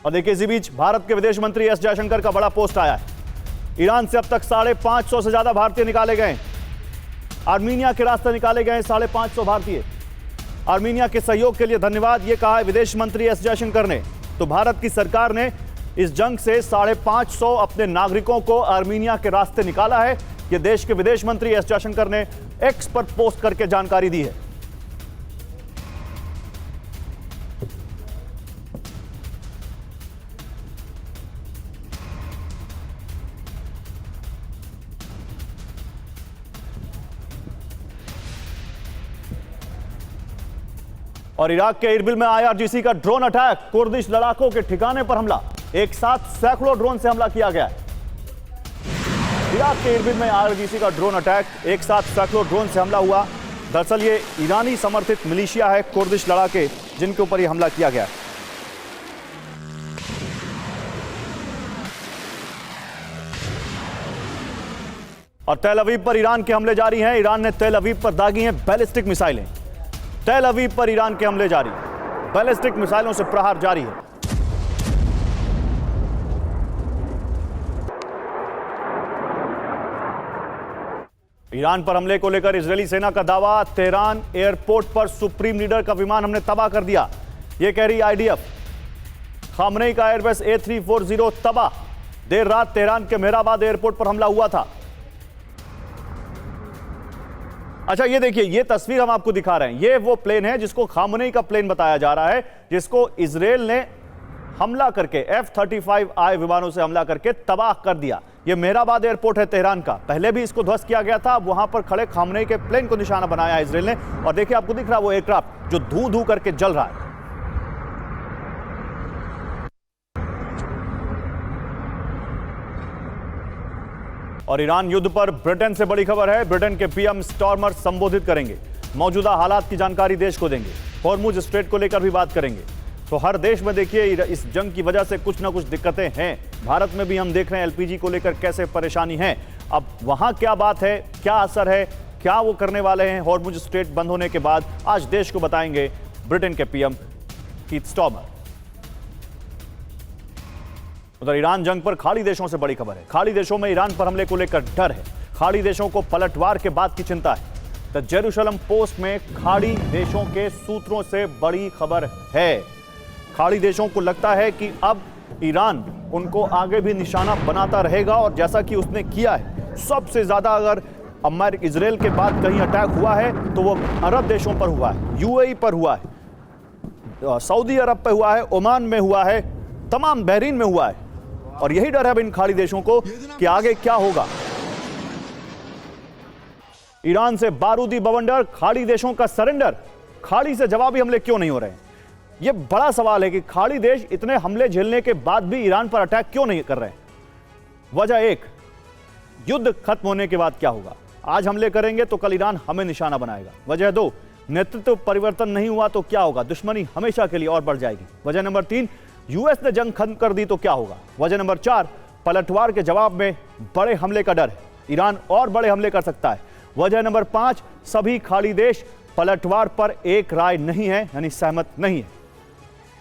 और देखिए इसी बीच भारत के विदेश मंत्री एस जयशंकर का बड़ा पोस्ट आया है। ईरान से अब तक 550 से ज्यादा भारतीय निकाले गए। आर्मीनिया के रास्ते निकाले गए 550 भारतीय। आर्मीनिया के सहयोग के लिए धन्यवाद, ये कहा है विदेश मंत्री एस जयशंकर ने। तो भारत की सरकार ने इस जंग से 550 अपने नागरिकों को आर्मीनिया के रास्ते निकाला है। यह देश के विदेश मंत्री एस जयशंकर ने एक्स पर पोस्ट करके जानकारी दी है। और इराक के इरबिल में आईआरजीसी का ड्रोन अटैक, कुर्दिश लड़ाकों के ठिकाने पर हमला। एक साथ सैकड़ों ड्रोन से हमला किया गया है। इराक के इरबिल में आईआरजीसी का ड्रोन अटैक, एक साथ सैकड़ों ड्रोन से हमला हुआ। दरअसल ये ईरानी समर्थित मिलिशिया है, कुर्दिश लड़ाके, जिनके ऊपर यह हमला किया गया है। और तेल अवीव पर ईरान के हमले जारी हैं। ईरान ने तेल अवीव पर दागी हैं बैलिस्टिक मिसाइलें। तेल अवीव पर ईरान के हमले जारी, बैलिस्टिक मिसाइलों से प्रहार जारी है। ईरान पर हमले को लेकर इजरायली सेना का दावा, तेहरान एयरपोर्ट पर सुप्रीम लीडर का विमान हमने तबाह कर दिया, यह कह रही आईडीएफ। खामनेई का एयरबेस A340 तबाह। देर रात तेहरान के मेहराबाद एयरपोर्ट पर हमला हुआ था। अच्छा ये देखिए, ये तस्वीर हम आपको दिखा रहे हैं, ये वो प्लेन है जिसको खामनेई का प्लेन बताया जा रहा है, जिसको इजरायल ने हमला करके F-35I विमानों से हमला करके तबाह कर दिया। ये मेहराबाद एयरपोर्ट है तेहरान का, पहले भी इसको ध्वस्त किया गया था। वहां पर खड़े खामनेई के प्लेन को निशाना बनाया इजरायल ने। और देखिए आपको दिख रहा है वो एयरक्राफ्ट जो धू धू करके जल रहा है। और ईरान युद्ध पर ब्रिटेन से बड़ी खबर है। ब्रिटेन के पीएम स्टॉर्मर संबोधित करेंगे, मौजूदा हालात की जानकारी देश को देंगे, हॉर्मुज स्ट्रेट को लेकर भी बात करेंगे। तो हर देश में देखिए इस जंग की वजह से कुछ ना कुछ दिक्कतें हैं। भारत में भी हम देख रहे हैं एलपीजी को लेकर कैसे परेशानी है। अब वहां क्या बात है, क्या असर है, क्या वो करने वाले हैं हॉर्मुज स्ट्रेट बंद होने के बाद, आज देश को बताएंगे ब्रिटेन के पीएम कीथ स्टॉर्मर। उधर ईरान जंग पर खाड़ी देशों से बड़ी खबर है। खाड़ी देशों में ईरान पर हमले को लेकर डर है। खाड़ी देशों को पलटवार के बाद की चिंता है। द जेरूशलम पोस्ट में खाड़ी देशों के सूत्रों से बड़ी खबर है। खाड़ी देशों को लगता है कि अब ईरान उनको आगे भी निशाना बनाता रहेगा, और जैसा कि उसने किया है, सबसे ज्यादा अगर इजरायल के बाद कहीं अटैक हुआ है तो वो अरब देशों पर हुआ है, यूएई पर हुआ है, सऊदी अरब पर हुआ है, ओमान में हुआ है, तमाम बहरीन में हुआ है। और यही डर है इन खाड़ी देशों को कि आगे क्या होगा। ईरान से बारूदी बवंडर, खाड़ी देशों का सरेंडर, खाड़ी से जवाबी हमले क्यों नहीं हो रहे हैं? यह बड़ा सवाल है कि खाड़ी देश इतने हमले झेलने के बाद भी ईरान पर अटैक क्यों नहीं कर रहे हैं। वजह एक, युद्ध खत्म होने के बाद क्या होगा। आज हमले करेंगे तो कल ईरान हमें निशाना बनाएगा। वजह दो, नेतृत्व परिवर्तन नहीं हुआ तो क्या होगा, दुश्मनी हमेशा के लिए और बढ़ जाएगी। वजह नंबर तीन, यूएस ने जंग खत्म कर दी तो क्या होगा। वजह नंबर चार, पलटवार के जवाब में बड़े हमले का डर है, ईरान और बड़े हमले कर सकता है। वजह नंबर पांच, सभी खाड़ी देश पलटवार पर एक राय नहीं है, यानी सहमत नहीं है।